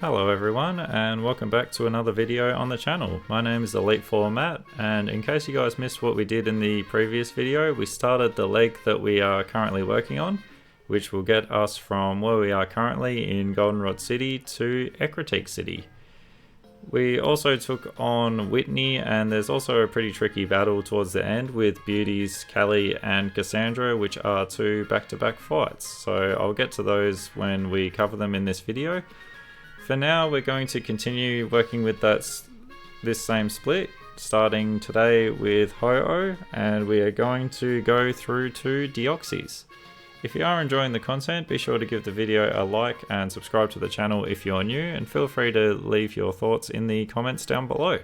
Hello everyone and welcome back to another video on the channel. My name is EliteFourMatt, and in case you guys missed what we did in the previous video, we started the leg that we are currently working on, which will get us from where we are currently in Goldenrod City to Ecruteak City. We also took on Whitney, and there's also a pretty tricky battle towards the end with Beauties, Callie and Cassandra, which are two back-to-back fights. So I'll get to those when we cover them in this video. For now, we're going to continue working with this same split, starting today with Ho-Oh, and we are going to go through to Deoxys. If you are enjoying the content, be sure to give the video a like and subscribe to the channel if you're new, and feel free to leave your thoughts in the comments down below.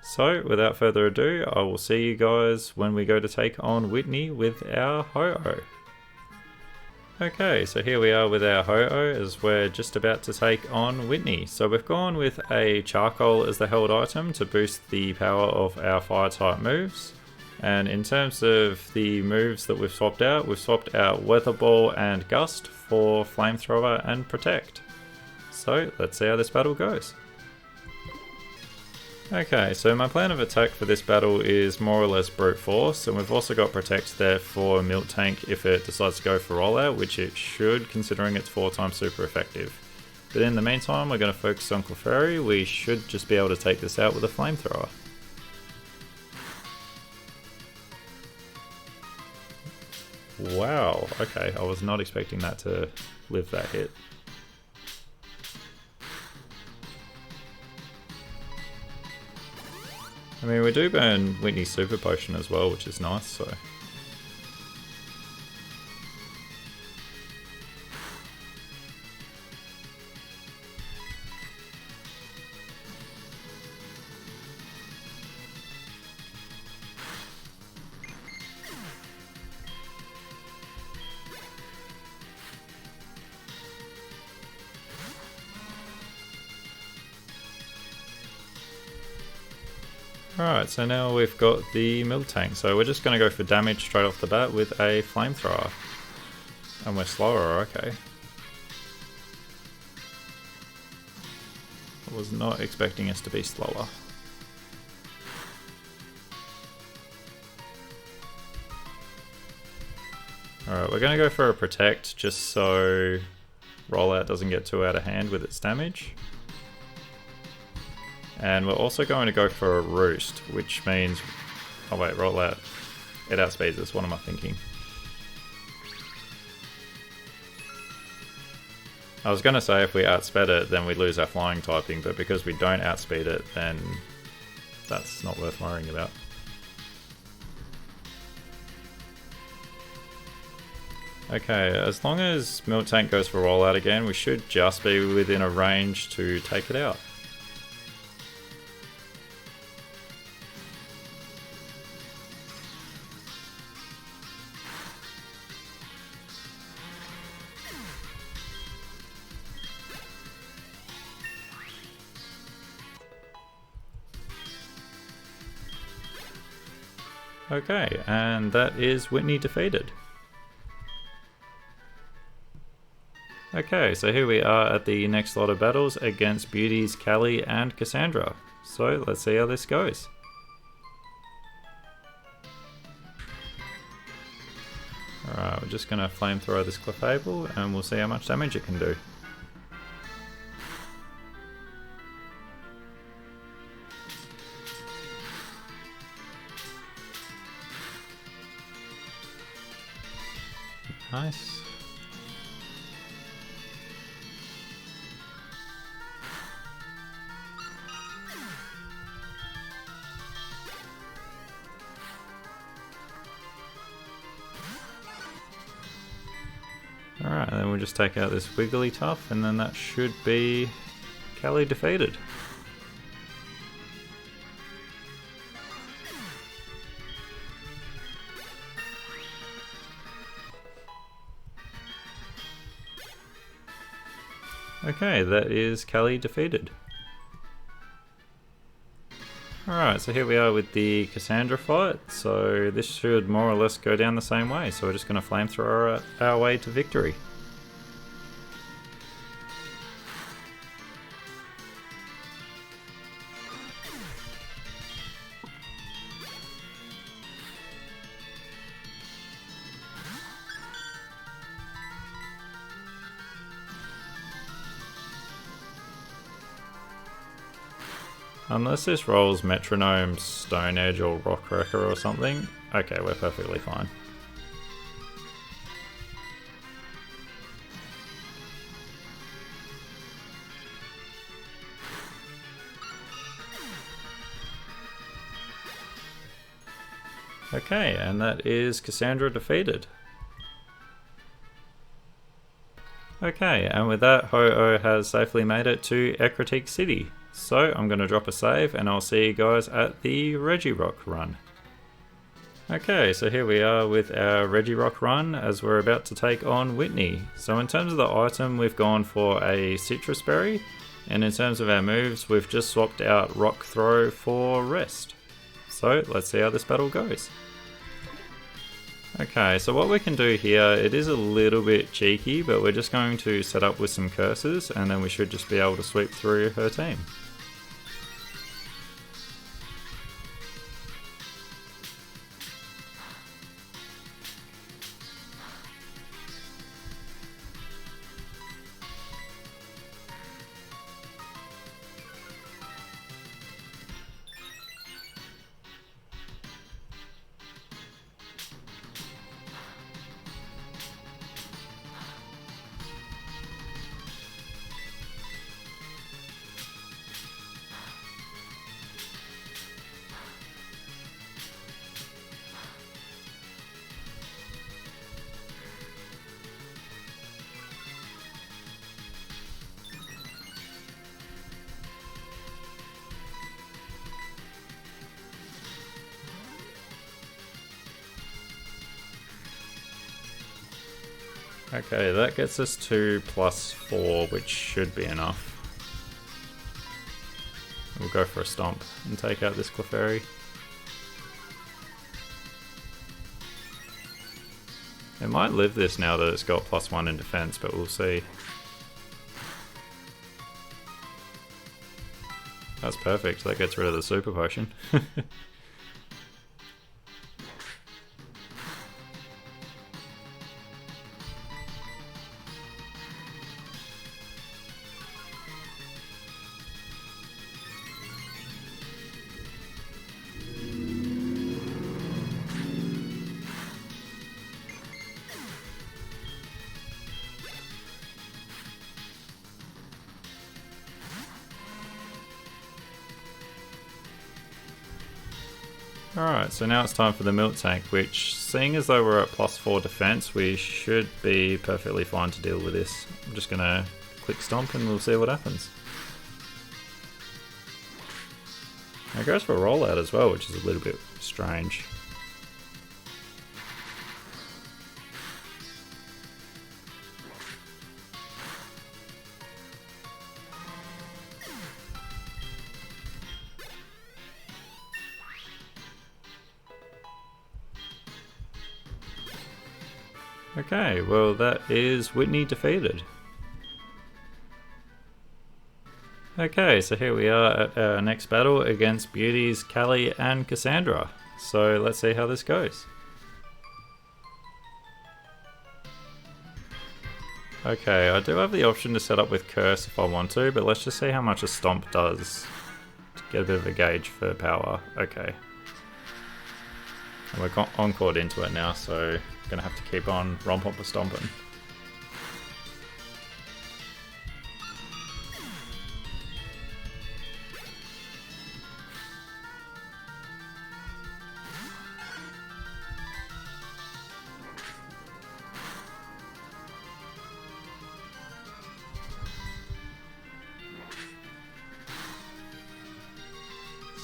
So, without further ado, I will see you guys when we go to take on Whitney with our Ho-Oh. Okay, so here we are with our Ho-Oh as we're just about to take on Whitney. So we've gone with a charcoal as the held item to boost the power of our fire type moves. And in terms of the moves that we've swapped out Weather Ball and Gust for Flamethrower and Protect. So let's see how this battle goes. Okay, so my plan of attack for this battle is more or less brute force, and we've also got Protect there for Milk Tank if it decides to go for rollout, which it should, considering it's 4 times super effective. But in the meantime, we're going to focus on Clefairy. We should just be able to take this out with a Flamethrower. Wow, okay, I was not expecting that to live that hit. I mean, we do burn Whitney's Super Potion as well, which is nice, so... Alright, so now we've got the Milk Tank, so we're just going to go for damage straight off the bat with a Flamethrower. And we're slower, okay. I was not expecting us to be slower. Alright, we're going to go for a Protect just so Rollout doesn't get too out of hand with its damage. And we're also going to go for a Roost, which means... Oh wait, Rollout. It outspeeds us, what am I thinking? I was going to say if we outsped it, then we'd lose our flying typing, but because we don't outspeed it, then that's not worth worrying about. Okay, as long as Milk Tank goes for Rollout again, we should just be within a range to take it out. Okay, and that is Whitney defeated. Okay, so here we are at the next lot of battles against Beauties, Callie and Cassandra. So let's see how this goes. Alright, we're just going to Flamethrower this Clefable and we'll see how much damage it can do. Nice. Alright, then we'll just take out this Wigglytuff, and then that should be Callie defeated. Okay, that is Callie defeated. Alright, so here we are with the Cassandra fight, so this should more or less go down the same way, so we're just going to Flamethrower our way to victory. Unless this rolls Metronome, Stone Edge or Rock Wrecker or something. Okay, we're perfectly fine. Okay, and that is Cassandra defeated. Okay, and with that, Ho-Oh has safely made it to Ecruteak City. So I'm going to drop a save and I'll see you guys at the Regirock run. Okay, so here we are with our Regirock run as we're about to take on Whitney. So in terms of the item, we've gone for a Citrus Berry, and in terms of our moves, we've just swapped out Rock Throw for Rest. So let's see how this battle goes. Okay, so what we can do here, it is a little bit cheeky, but we're just going to set up with some curses and then we should just be able to sweep through her team. Okay, that gets us to +4, which should be enough. We'll go for a stomp and take out this Clefairy. It might live this now that it's got +1 in defense, but we'll see. That's perfect, that gets rid of the Super Potion. Alright, so now it's time for the Milk Tank, which, seeing as though we're at +4 defense, we should be perfectly fine to deal with this. I'm just gonna click Stomp and we'll see what happens. It goes for a rollout as well, which is a little bit strange. Okay, well that is Whitney defeated. Okay, so here we are at our next battle against Beauties, Callie and Cassandra. So let's see how this goes. Okay, I do have the option to set up with Curse if I want to, but let's just see how much a Stomp does to get a bit of a gauge for power. Okay. And we're encored into it now, so gonna have to keep on Rompompa stomping.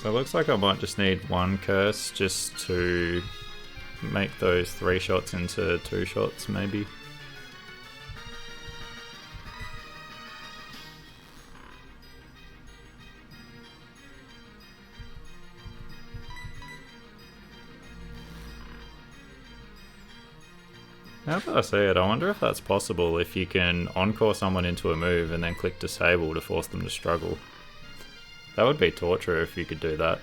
So it looks like I might just need one curse just to make those 3 shots into 2 shots, maybe. Now that I see it, I wonder if that's possible, if you can encore someone into a move and then click disable to force them to struggle. That would be torture if you could do that.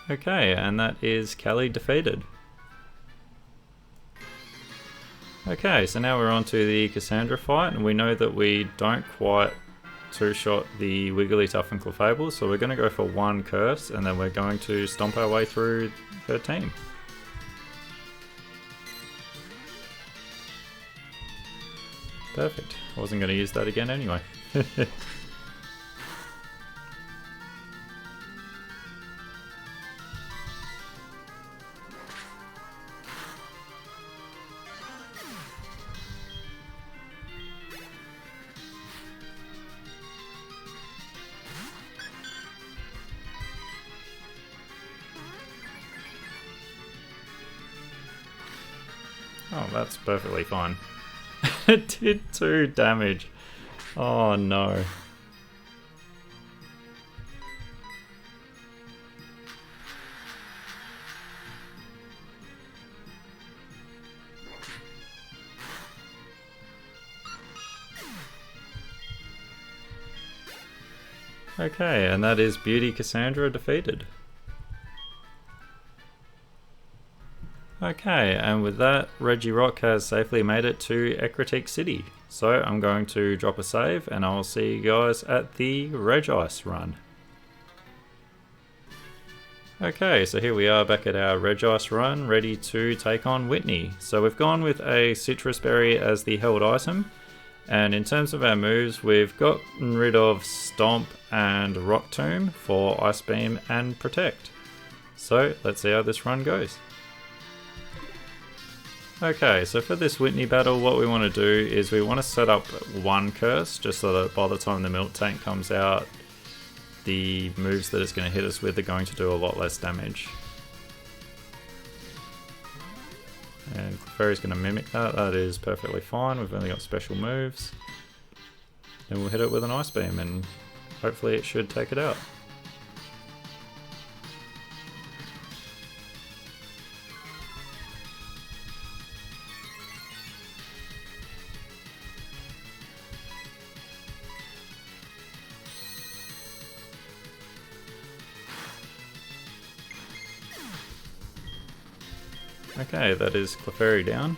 Okay, and that is Kelly defeated. Okay, so now we're on to the Cassandra fight, and we know that we don't quite two-shot the Wigglytuff and Clefable, so we're going to go for one curse, and then we're going to stomp our way through her team. Perfect. I wasn't going to use that again anyway. Oh, that's perfectly fine. It did 2 damage. Oh no. Okay, and that is Beauty Cassandra defeated. Okay, and with that, Regirock has safely made it to Ecruteak City. So I'm going to drop a save, and I will see you guys at the Regice run. Okay, so here we are back at our Regice run, ready to take on Whitney. So we've gone with a Citrus Berry as the held item, and in terms of our moves, we've gotten rid of Stomp and Rock Tomb for Ice Beam and Protect. So let's see how this run goes. Okay, so for this Whitney battle, what we want to do is we want to set up one curse, just so that by the time the Milk Tank comes out, the moves that it's going to hit us with are going to do a lot less damage. And Clefairy's going to mimic that, that is perfectly fine, we've only got special moves. Then we'll hit it with an Ice Beam and hopefully it should take it out. Okay, that is Clefairy down.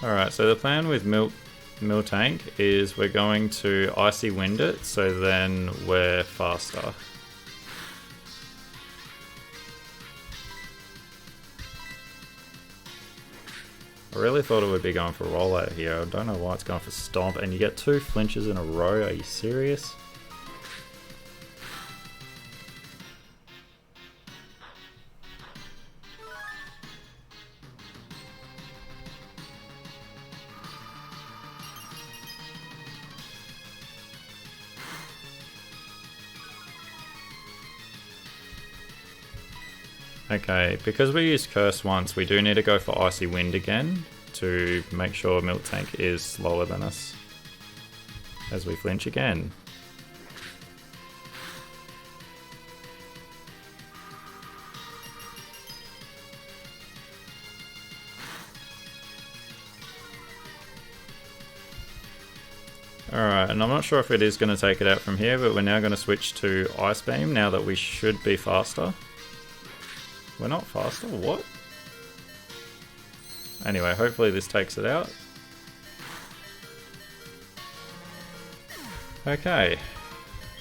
Alright, so the plan with Miltank is we're going to Icy Wind it, so then we're faster. I really thought it would be going for Rollout here. I don't know why it's going for Stomp, and you get 2 flinches in a row, are you serious? Okay, because we used Curse once, we do need to go for Icy Wind again to make sure Miltank is slower than us as we flinch again. Alright, and I'm not sure if it is going to take it out from here, but we're now going to switch to Ice Beam now that we should be faster. We're not faster? What? Anyway, hopefully this takes it out. Okay.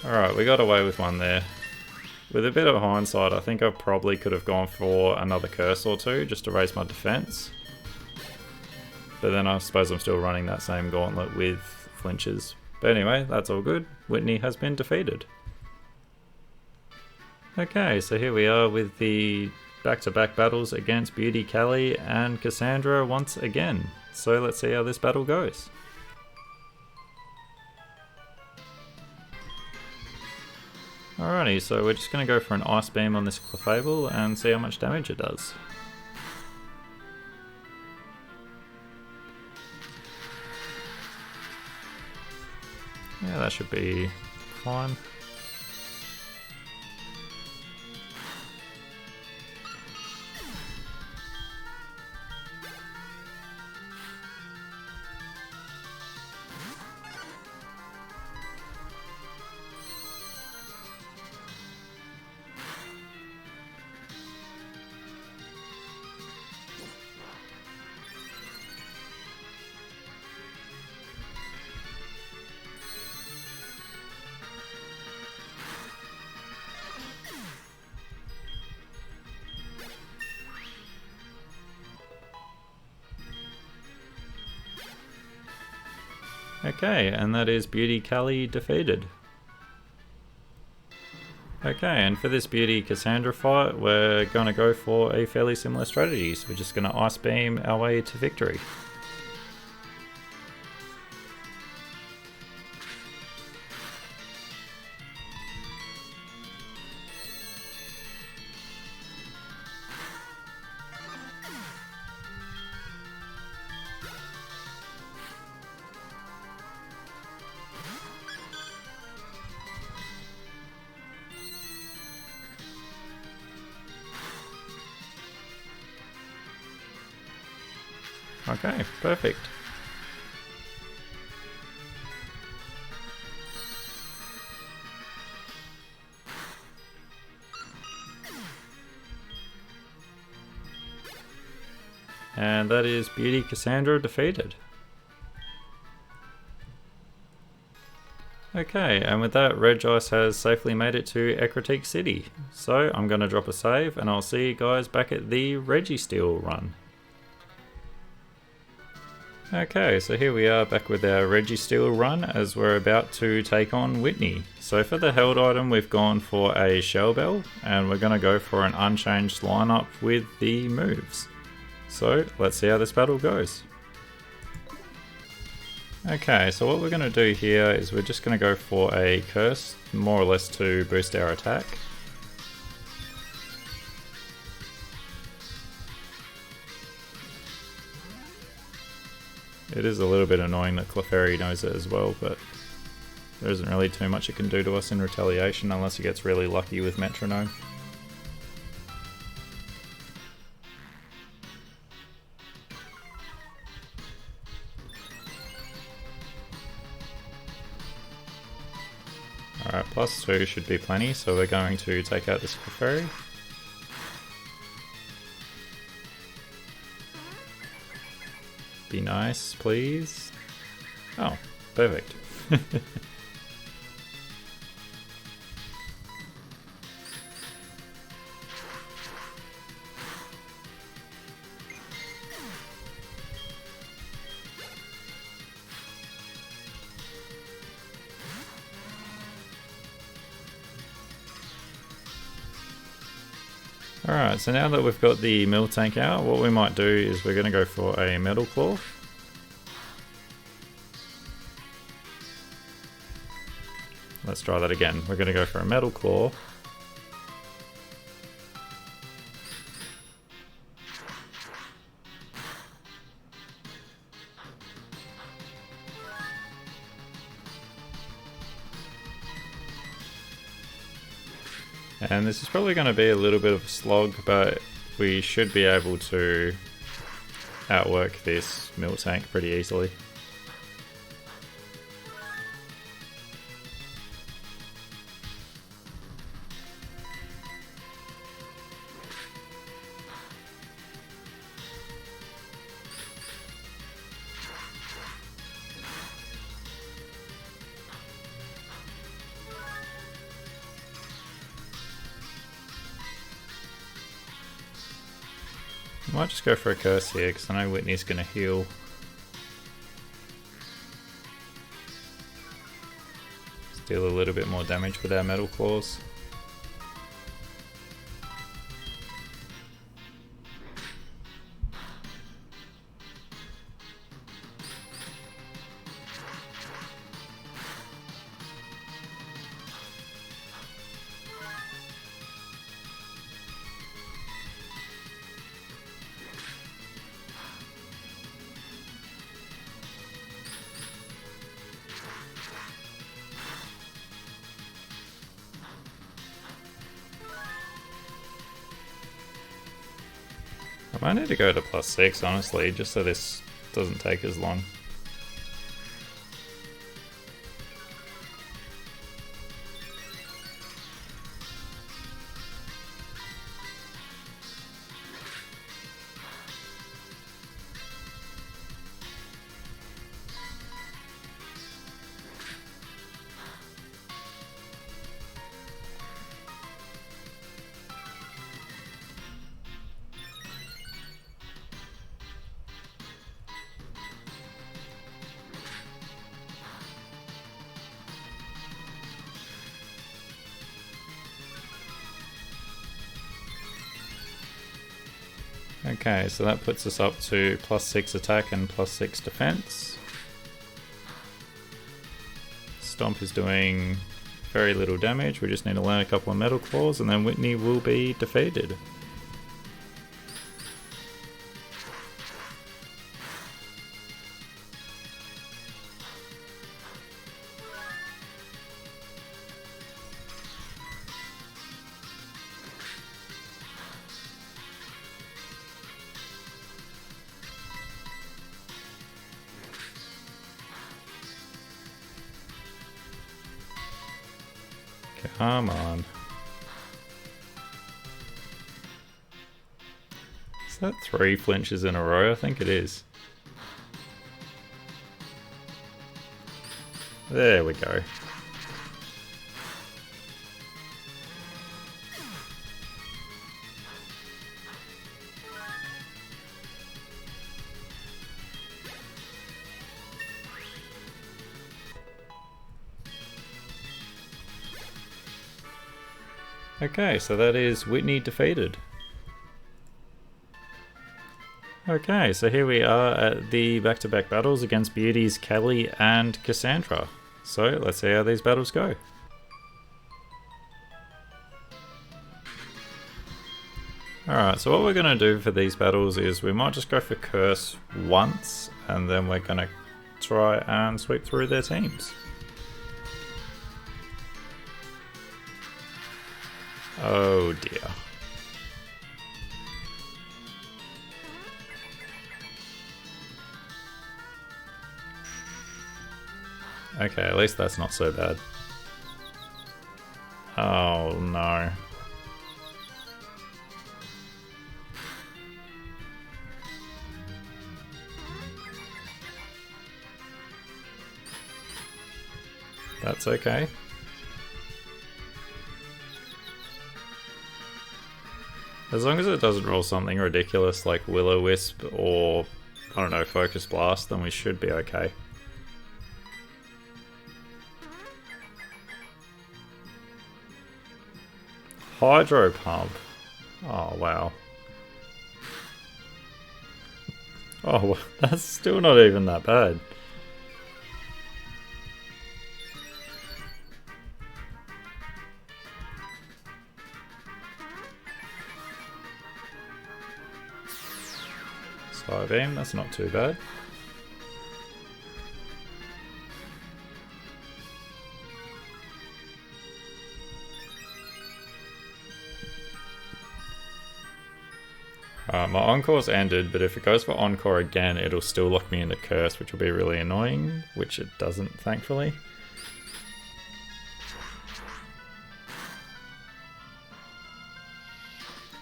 Alright, we got away with one there. With a bit of hindsight, I think I probably could have gone for another curse or two just to raise my defense. But then I suppose I'm still running that same gauntlet with flinches. But anyway, that's all good. Whitney has been defeated. Okay, so here we are with the back-to-back battles against Beauty, Kelly and Cassandra once again. So let's see how this battle goes. Alrighty, so we're just going to go for an Ice Beam on this Clefable and see how much damage it does. Yeah, that should be fine. Okay, and that is Beauty Callie defeated. Okay, and for this Beauty Cassandra fight, we're going to go for a fairly similar strategy. So we're just going to Ice Beam our way to victory. Okay, perfect. And that is Beauty Cassandra defeated. Okay, and with that, Regis has safely made it to Ecruteak City. So I'm going to drop a save, and I'll see you guys back at the Registeel run. Okay, so here we are back with our Registeel run as we're about to take on Whitney. So for the held item, we've gone for a Shell Bell, and we're going to go for an unchanged lineup with the moves. So let's see how this battle goes. Okay, so what we're going to do here is we're just going to go for a Curse, more or less to boost our attack. It is a little bit annoying that Clefairy knows it as well, but there isn't really too much it can do to us in retaliation unless it gets really lucky with Metronome. Alright, +2 should be plenty, so we're going to take out this Clefairy. Be nice, please. Oh, perfect. Alright, so now that we've got the Miltank out, what we might do is we're going to go for a Metal Claw. Let's try that again. We're going to go for a Metal Claw. And this is probably going to be a little bit of a slog, but we should be able to outwork this Miltank pretty easily. I might just go for a Curse here because I know Whitney's going to heal. Let's deal a little bit more damage with our Metal Claws. I might need to go to +6 honestly, just so this doesn't take as long. Okay, so that puts us up to +6 attack and +6 defense. Stomp is doing very little damage. We just need to learn a couple of Metal Claws and then Whitney will be defeated. Come on. Is that 3 flinches in a row? I think it is. There we go. Okay, so that is Whitney defeated. Okay, so here we are at the back-to-back battles against Beauties Kelly and Cassandra. So let's see how these battles go. Alright, so what we're going to do for these battles is we might just go for Curse once, and then we're going to try and sweep through their teams. Oh dear. Okay, at least that's not so bad. Oh no. That's okay. As long as it doesn't roll something ridiculous like Will-O-Wisp or, I don't know, Focus Blast, then we should be okay. Hydro Pump. Oh, wow. Oh, that's still not even that bad. Beam, that's not too bad. My Encore's ended, but if it goes for Encore again, it'll still lock me into Curse, which will be really annoying, which it doesn't, thankfully.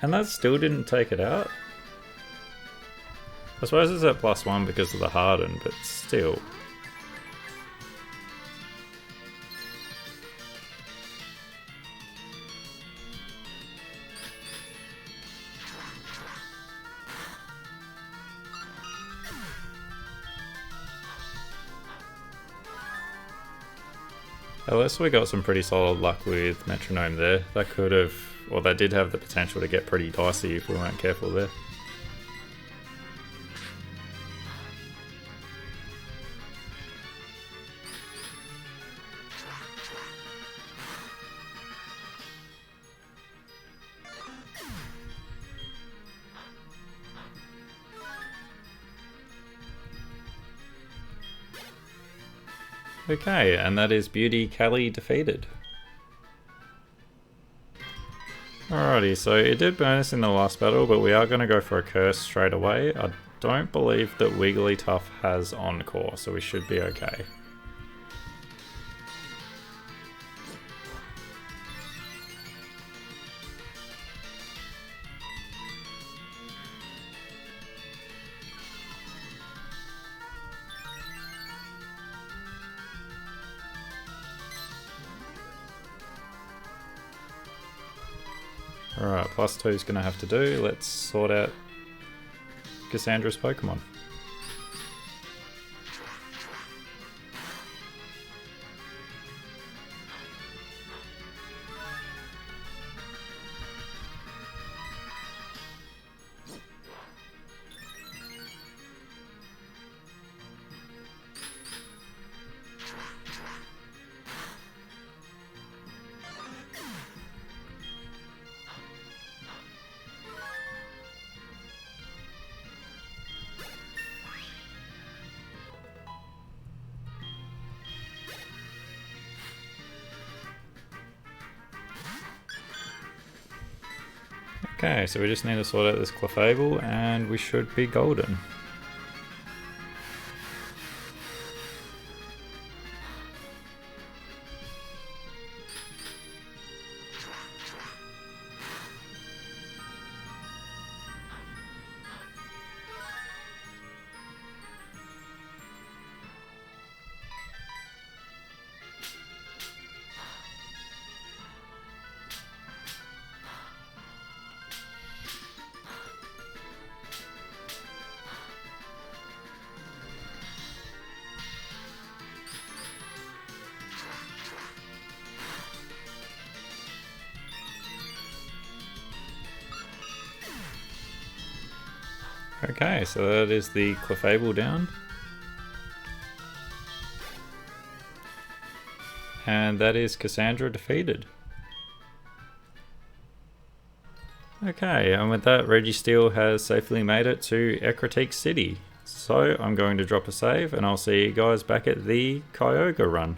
And that still didn't take it out? I suppose it's at +1 because of the Harden, but still. At least we got some pretty solid luck with Metronome there. That could have, well, that did have the potential to get pretty dicey if we weren't careful there. Okay, and that is Beauty Kelly defeated. Alrighty, so it did burn us in the last battle, but we are going to go for a Curse straight away. I don't believe that Wigglytuff has Encore, so we should be okay. Alright, +2 is going to have to do. Let's sort out Cassandra's Pokemon. Okay, so we just need to sort out this Clefable and we should be golden. Okay, so that is the Clefable down. And that is Cassandra defeated. Okay, and with that, Registeel has safely made it to Ecruteak City. So I'm going to drop a save and I'll see you guys back at the Kyogre run.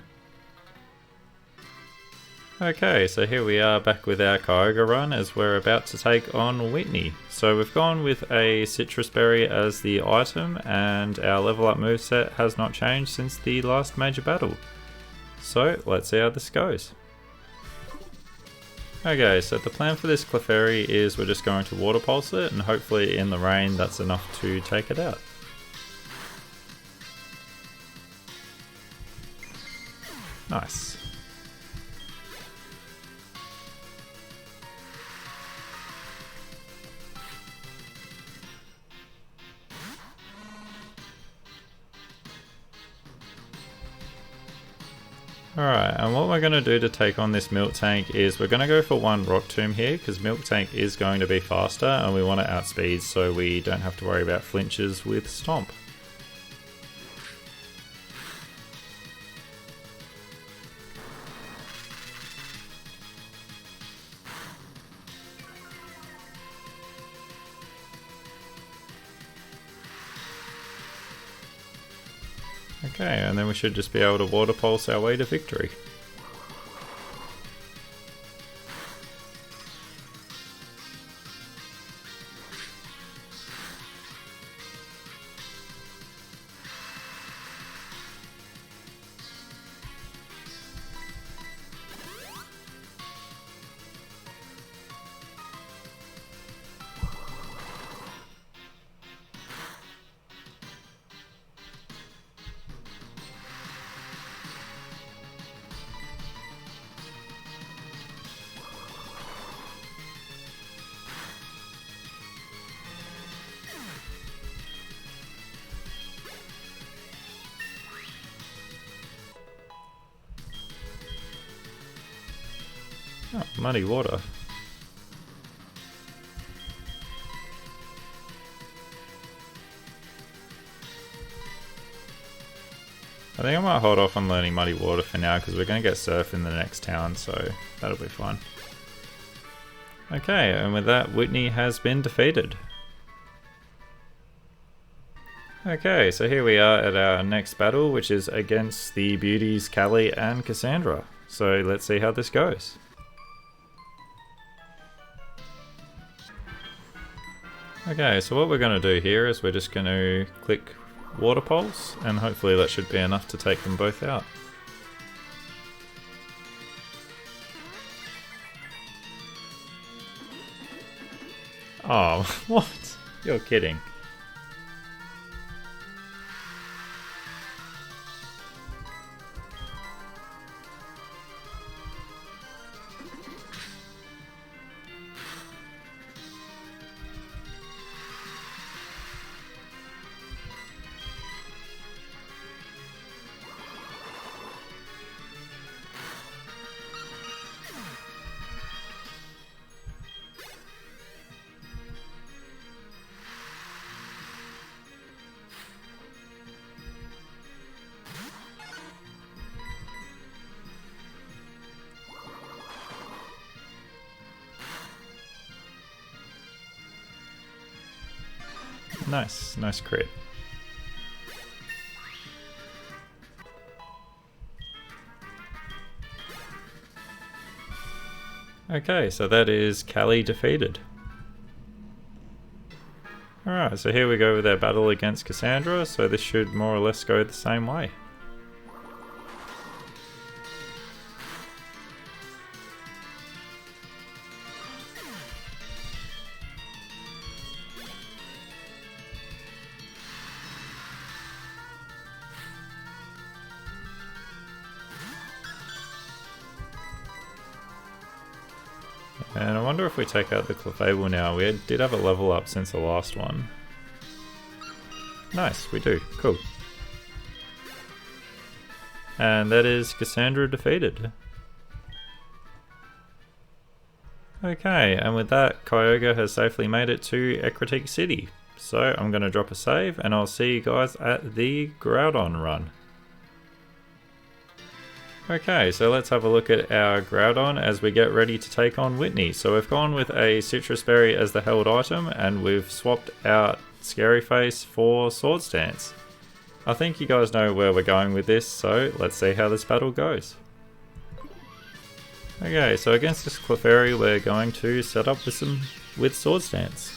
Okay, so here we are back with our Kyogre run as we're about to take on Whitney. So we've gone with a Citrus Berry as the item and our level up moveset has not changed since the last major battle. So let's see how this goes. Okay, so the plan for this Clefairy is we're just going to Water Pulse it and hopefully in the rain that's enough to take it out. Nice. Alright, and what we're going to do to take on this Milk Tank is we're going to go for one Rock Tomb here because Milk Tank is going to be faster and we want to outspeed so we don't have to worry about flinches with Stomp. Okay, and then we should just be able to Water Pulse our way to victory. Oh, muddy water. I think I might hold off on learning Muddy Water for now because we're going to get Surf in the next town, so that'll be fun. Okay, and with that, Whitney has been defeated. Okay, so here we are at our next battle, which is against the beauties Callie and Cassandra. So let's see how this goes. Okay, so what we're going to do here is we're just going to click Water Pulse, and hopefully that should be enough to take them both out. Oh, what? You're kidding. Nice, nice crit. Okay, so that is Callie defeated. Alright, so here we go with our battle against Cassandra, so this should more or less go the same way. And I wonder if we take out the Clefable now. We did have a level up since the last one. Nice, we do. Cool. And that is Cassandra defeated. Okay, and with that, Kyogre has safely made it to Ecruteak City. So I'm going to drop a save, and I'll see you guys at the Groudon run. Okay, so let's have a look at our Groudon as we get ready to take on Whitney. So we've gone with a Citrus Berry as the held item, and we've swapped out Scary Face for Sword Stance. I think you guys know where we're going with this, so let's see how this battle goes. Okay, so against this Clefairy we're going to set up with Sword Stance.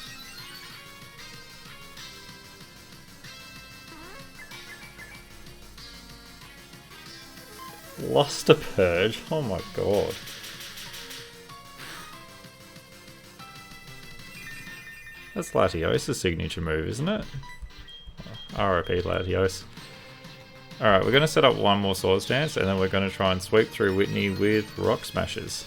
Lost a Purge, oh my god. That's Latios' signature move, isn't it? Oh, RIP Latios. Alright, we're going to set up one more Sword Stance, and then we're going to try and sweep through Whitney with Rock Smashes.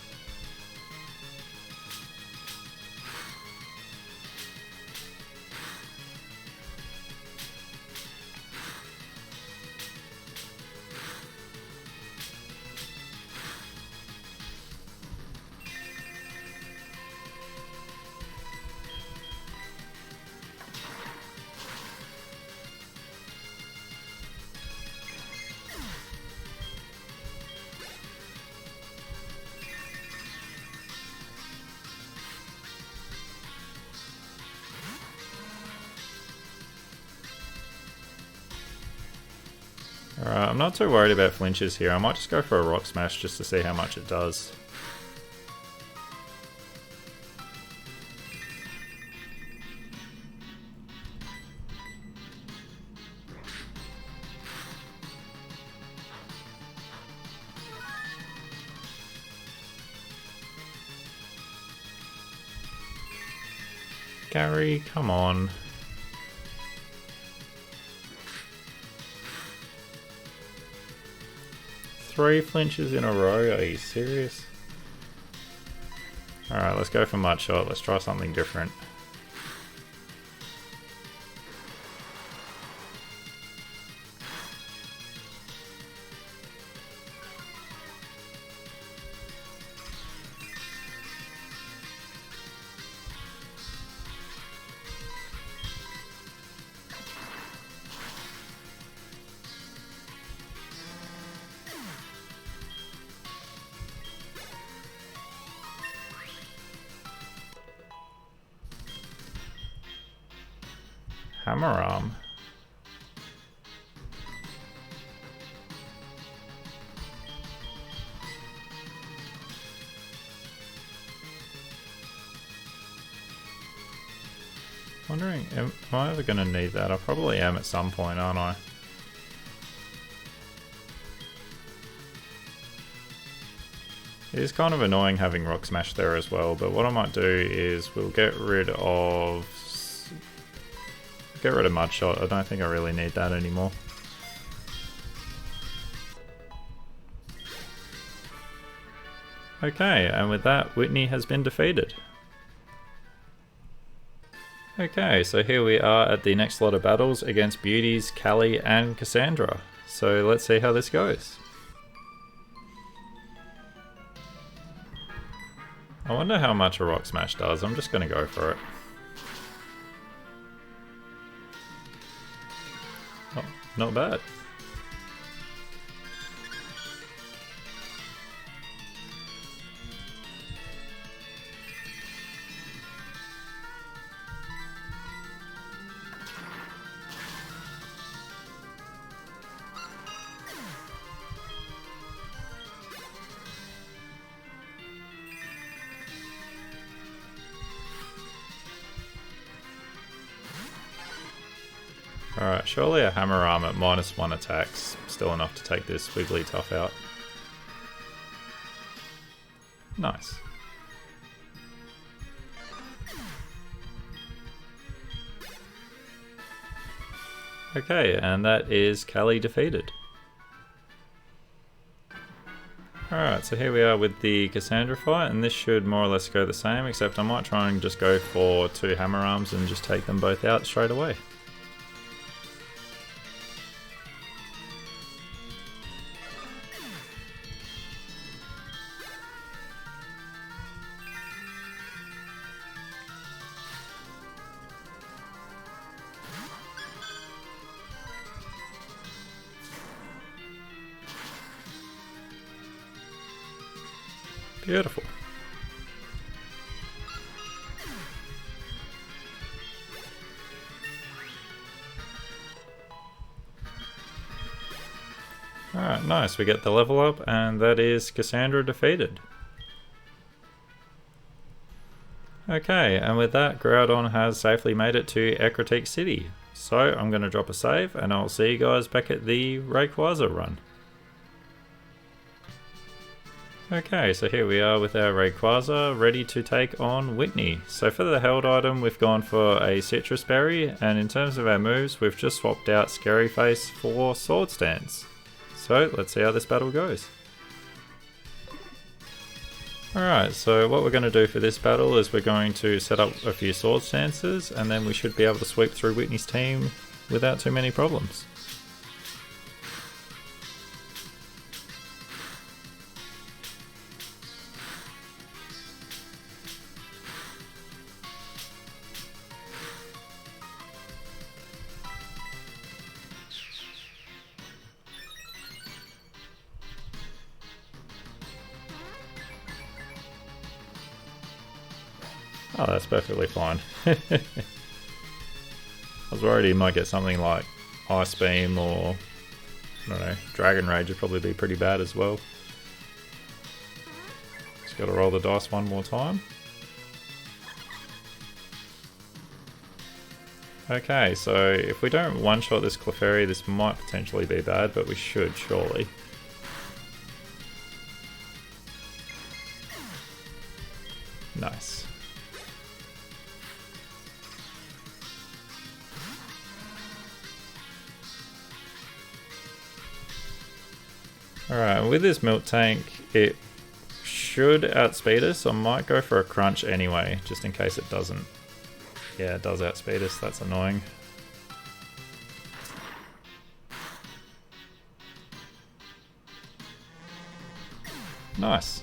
Alright, I'm not too worried about flinches here. I might just go for a Rock Smash just to see how much it does. Gary, come on. Three flinches in a row, are you serious? Alright, let's go for Mud Shot, let's try something different. Hammer Arm. Wondering, am I ever going to need that? I probably am at some point, aren't I? It is kind of annoying having Rock Smash there as well, but what I might do is we'll get rid of Mud Shot. I don't think I really need that anymore. Okay, and with that, Whitney has been defeated. Okay, so here we are at the next lot of battles against Beauties, Callie, and Cassandra. So let's see how this goes. I wonder how much a Rock Smash does. I'm just going to go for it. Oh, not bad. Alright, surely a Hammer Arm at -1 attacks still enough to take this Wigglytuff out. Nice. Okay, and that is Callie defeated. Alright, so here we are with the Cassandra fight, and this should more or less go the same, except I might try and just go for 2 Hammer Arms and just take them both out straight away. Beautiful. Alright, nice. We get the level up, and that is Cassandra defeated. Okay, and with that, Groudon has safely made it to Ecruteak City. So I'm going to drop a save, and I'll see you guys back at the Rayquaza run. Okay, so here we are with our Rayquaza ready to take on Whitney. So for the held item, we've gone for a Citrus Berry, and in terms of our moves, we've just swapped out Scary Face for Sword Stance. So let's see how this battle goes. Alright, so what we're going to do for this battle is we're going to set up a few Sword Stances, and then we should be able to sweep through Whitney's team without too many problems. Oh, that's perfectly fine. I was worried he might get something like Ice Beam or, I don't know, Dragon Rage would probably be pretty bad as well. Just gotta roll the dice one more time. Okay, so if we don't one-shot this Clefairy, this might potentially be bad, but we should, surely. Nice. Alright, with this Milk Tank, it should outspeed us. I might go for a Crunch anyway, just in case it doesn't. Yeah, it does outspeed us, that's annoying. Nice.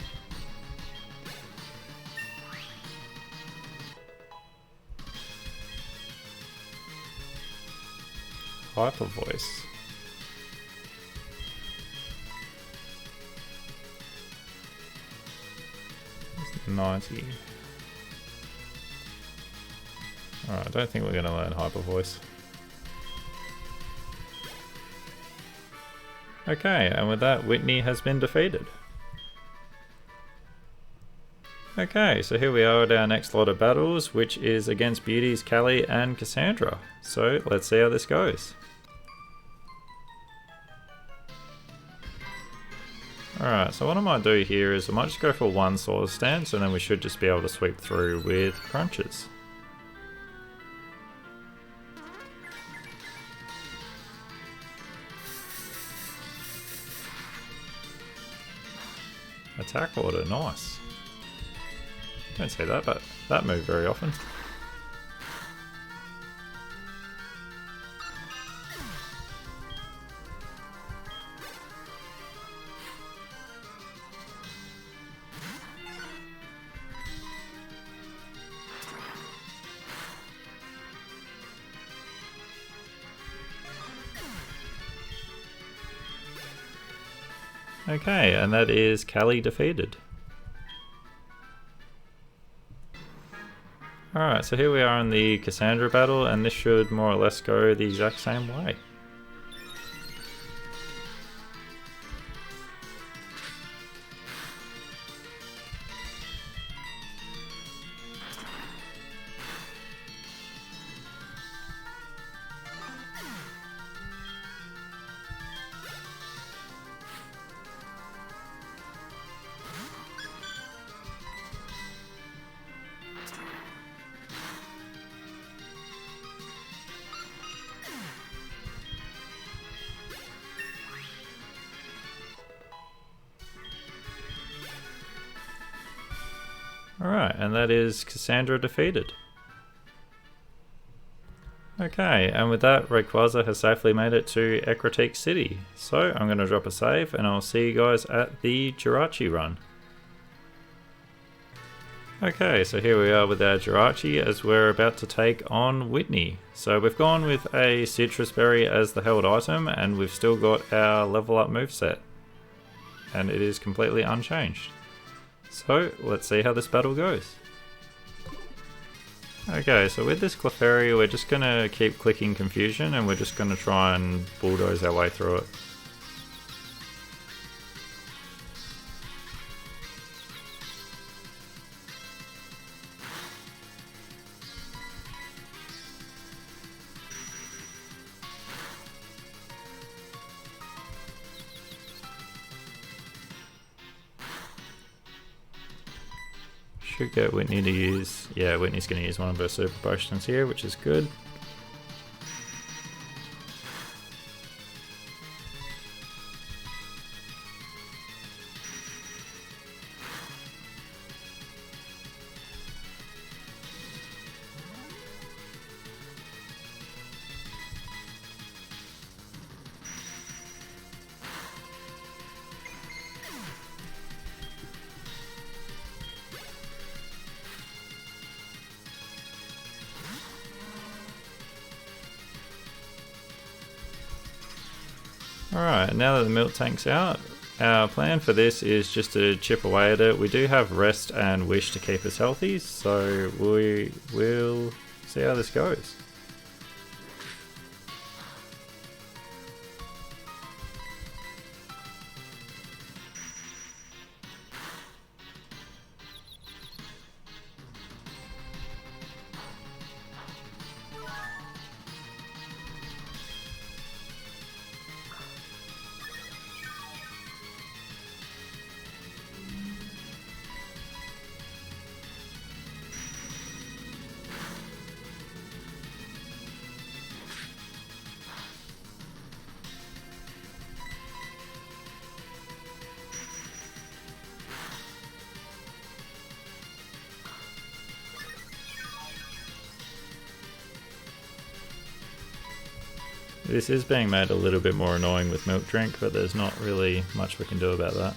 Hyper Voice. 90. Alright, I don't think we're going to learn Hyper Voice. Okay, and with that, Whitney has been defeated. Okay, so here we are at our next lot of battles, which is against Beauties, Callie, and Cassandra. So let's see how this goes. Alright, so what I might do here is I might just go for one Sword Stance, and then we should just be able to sweep through with Crunches. Attack order, nice. Don't see that move very often. Okay, and that is Callie defeated. Alright, so here we are in the Cassandra battle, and this should more or less go the exact same way. Alright, and that is Cassandra defeated. Okay, and with that, Rayquaza has safely made it to Ecruteak City. So I'm going to drop a save and I'll see you guys at the Jirachi run. Okay, so here we are with our Jirachi as we're about to take on Whitney. So we've gone with a Citrus Berry as the held item and we've still got our level up moveset. And it is completely unchanged. So let's see how this battle goes. Okay, so with this Clefairy we're just going to keep clicking Confusion and we're just going to try and bulldoze our way through it. Should get Whitney to use, yeah, Whitney's going to use one of her super potions here, which is good. Alright, now that the milk tank's out, our plan for this is just to chip away at it. We do have Rest and Wish to keep us healthy, so we will see how this goes. This is being made a little bit more annoying with Milk Drink, but there's not really much we can do about that.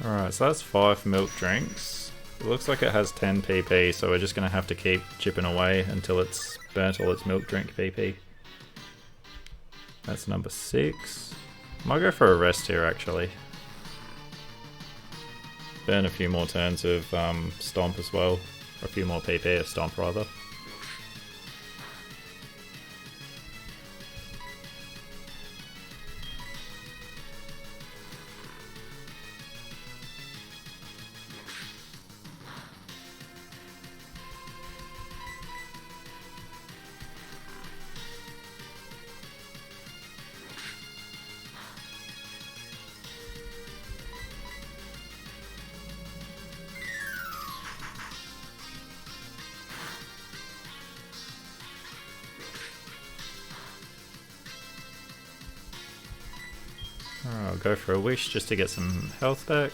Alright, so that's 5 milk drinks. It looks like it has 10 PP, so we're just going to have to keep chipping away until it's burnt all its milk drink PP. That's number 6. Might go for a rest here actually. Burn a few more turns of Stomp as well. Or a few more PP of Stomp rather. I'll go for a wish just to get some health back.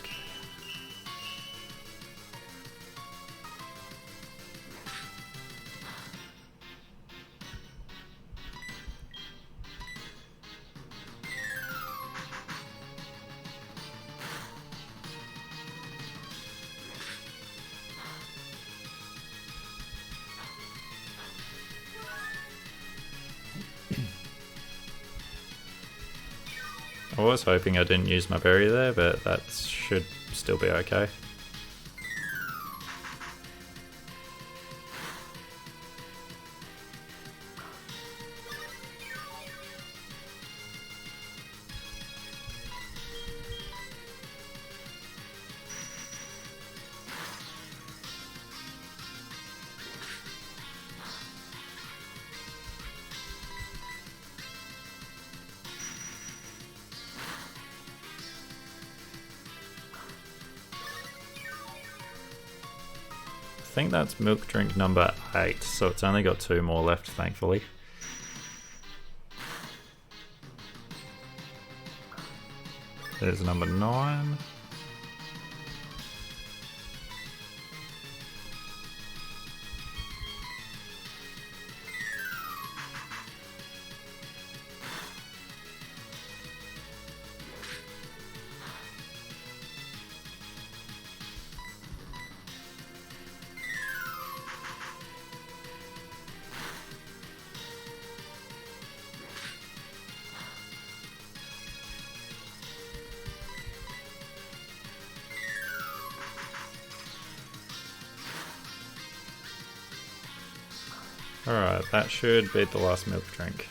I was hoping I didn't use my berry there, but that should still be okay. I think that's milk drink number 8, so it's only got 2 more left, thankfully. There's number 9. Alright, that should beat the last milk drink.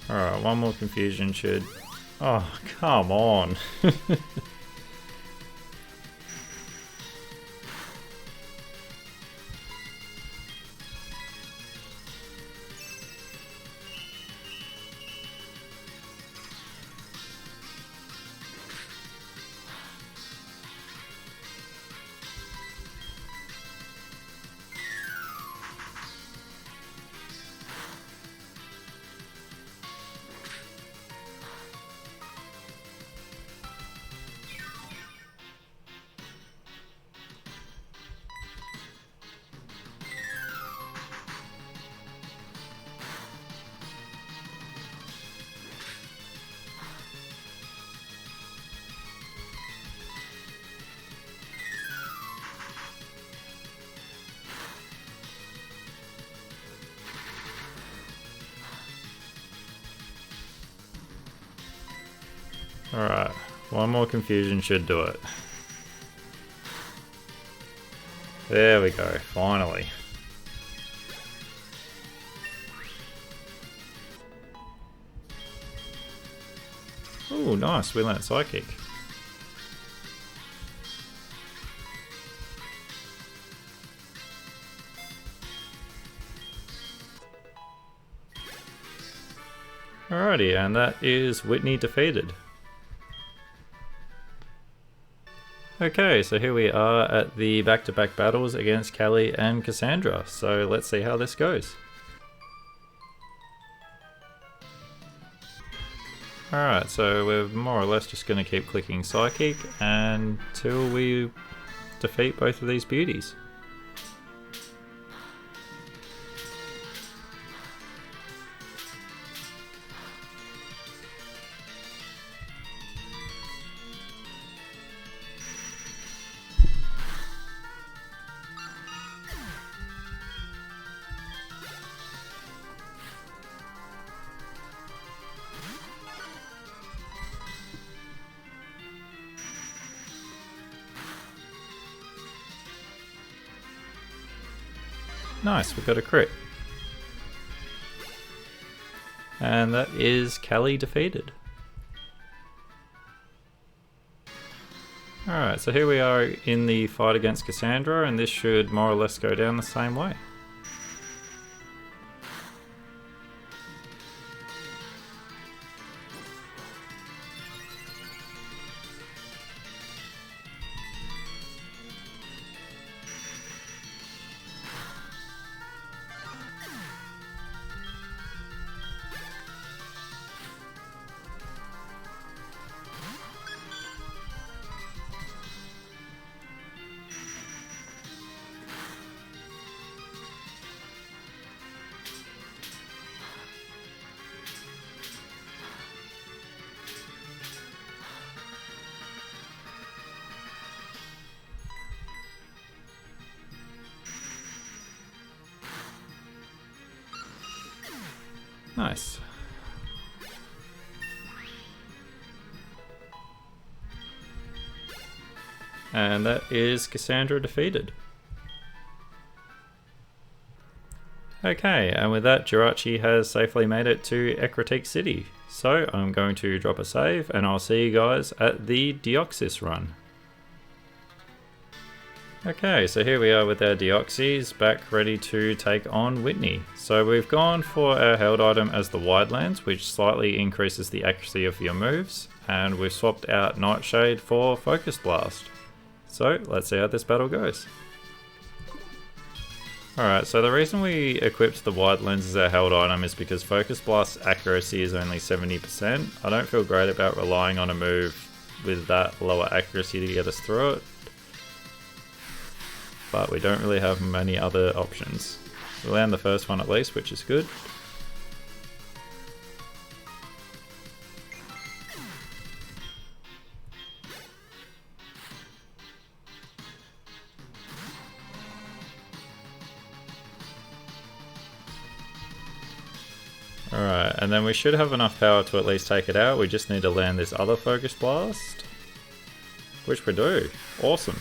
Alright, one more confusion should... Oh, come on! Alright, one more confusion should do it. There we go, finally. Ooh, nice, we learnt Psychic. Alrighty, and that is Whitney defeated. Okay, so here we are at the back-to-back battles against Callie and Cassandra, so let's see how this goes. Alright, so we're more or less just going to keep clicking Psychic until we defeat both of these beauties. Nice, we got a crit. And that is Callie defeated. Alright, so here we are in the fight against Cassandra, and this should more or less go down the same way. Nice. And that is Cassandra defeated. Okay, and with that, Jirachi has safely made it to Ecruteak City. So I'm going to drop a save, and I'll see you guys at the Deoxys run. Okay, so here we are with our Deoxys, back ready to take on Whitney. So we've gone for our held item as the Widelands, which slightly increases the accuracy of your moves, and we've swapped out Nightshade for Focus Blast. So let's see how this battle goes. Alright, so the reason we equipped the Widelands as our held item is because Focus Blast's accuracy is only 70%. I don't feel great about relying on a move with that lower accuracy to get us through it, but we don't really have many other options. We land the first one at least, which is good. Alright, and then we should have enough power to at least take it out. We just need to land this other Focus Blast, which we do. Awesome.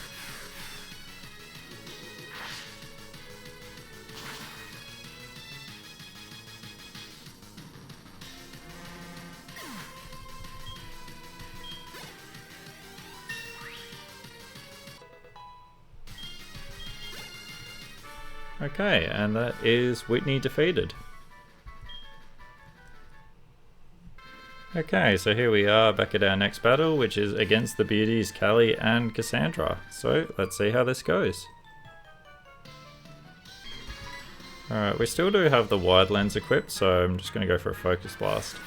Okay, and that is Whitney defeated. Okay, so here we are back at our next battle, which is against the beauties Callie and Cassandra. So let's see how this goes. Alright, we still do have the Widelands equipped, so I'm just going to go for a Focus Blast.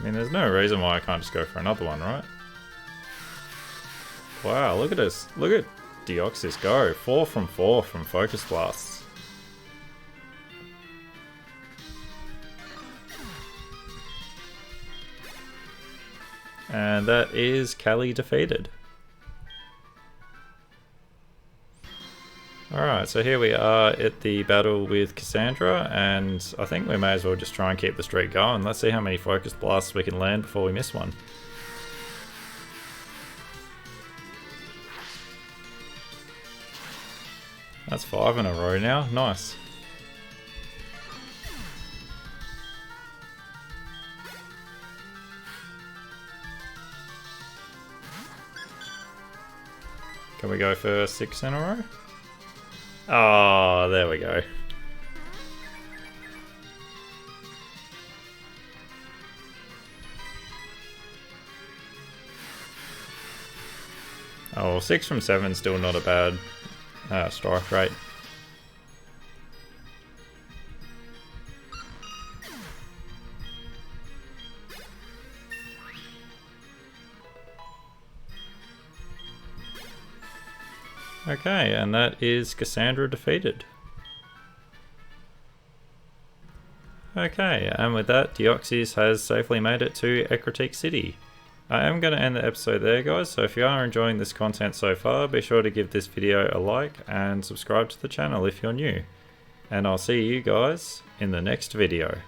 I mean, there's no reason why I can't just go for another one, right? Wow, look at this. Look at Deoxys go. 4 from Focus Blasts. And that is Callie defeated. Alright, so here we are at the battle with Cassandra, and I think we may as well just try and keep the streak going. Let's see how many Focus Blasts we can land before we miss one. That's 5 in a row now, nice. Can we go for 6 in a row? Oh, there we go. Oh, 6 from 7 still not a bad strike rate. Okay, and that is Cassandra defeated. Okay, and with that, Deoxys has safely made it to Ecruteak City. I am going to end the episode there, guys, so if you are enjoying this content so far, be sure to give this video a like and subscribe to the channel if you're new. And I'll see you guys in the next video.